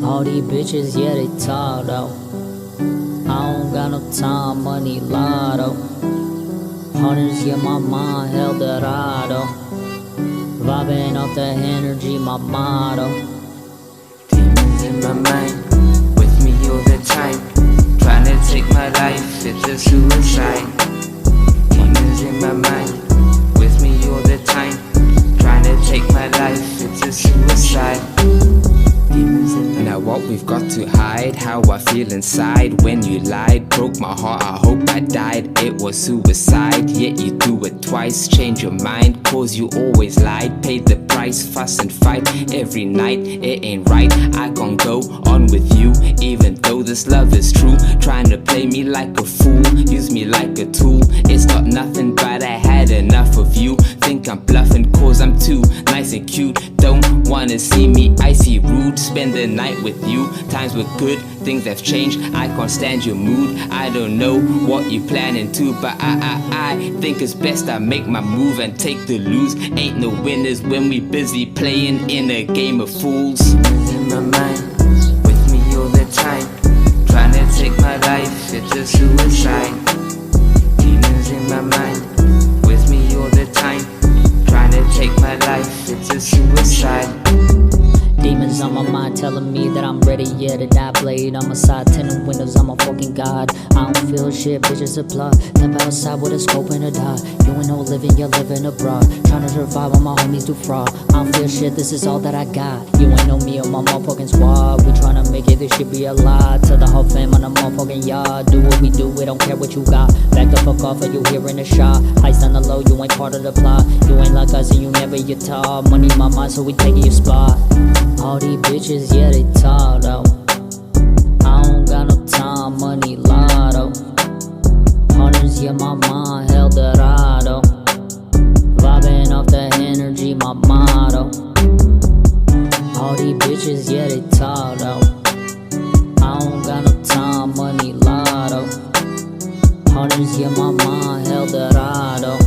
All these bitches, yeah, they talk though. I don't got no time, money lotto. Hundreds, yeah, my mind held dorado. Vibing off the energy, my motto. Demons in my mind, with me all the time. Trying to take my life, it's a suicide. Demons in my mind, with me all the time. Trying to take my life, it's a suicide. Demons in my now what we've got to hide, how I feel inside. When you lied, broke my heart, I hope I died. It was suicide, yet you do it twice. Change your mind, cause you always lied. Paid the price, fuss and fight every night. It ain't right, I can't go on with you, even though this love is true. Trying to play me like a fool, use me like a tool. It's not nothing, but I had enough of you. Think I'm bluffing cause I'm too nice and cute. Don't wanna see me icy rude. Spend the night with you, times were good, things have changed. I can't stand your mood, I don't know what you planning to, but I think it's best I make my move and take the lose. Ain't no winners when we busy playing in a game of fools. Demons in my mind, with me all the time. Trying to take my life, it's a suicide. Demons in my mind, with me all the time. Trying to take my life, it's a suicide. Demons on my mind telling me that I'm ready, yeah, to die. Blade on my side, tinted windows, I'm a fucking god. I don't feel shit, bitches apply. Never outside with a scope and a dot. You ain't no living, you're living abroad. Trying to survive on my homies do fraud. I don't feel shit, this is all that I got. You ain't know me or my motherfucking squad. We tryna make it, this shit be a lie. To the whole fam on the motherfucking yard. Do what we do, we don't care what you got. Back the fuck off, or you hearing a shot. Heist on the low, you ain't part of the plot. You ain't like us and you never your top. Money my mind, so we taking your spot. All these bitches, yeah, they talk though. I don't got no time, money lotto. Hundreds, yeah, my mind held dorado. Vibing off the energy, my motto. All these bitches, yeah, they talk though. I don't got no time, money lotto. Hundreds, yeah, my mind held dorado.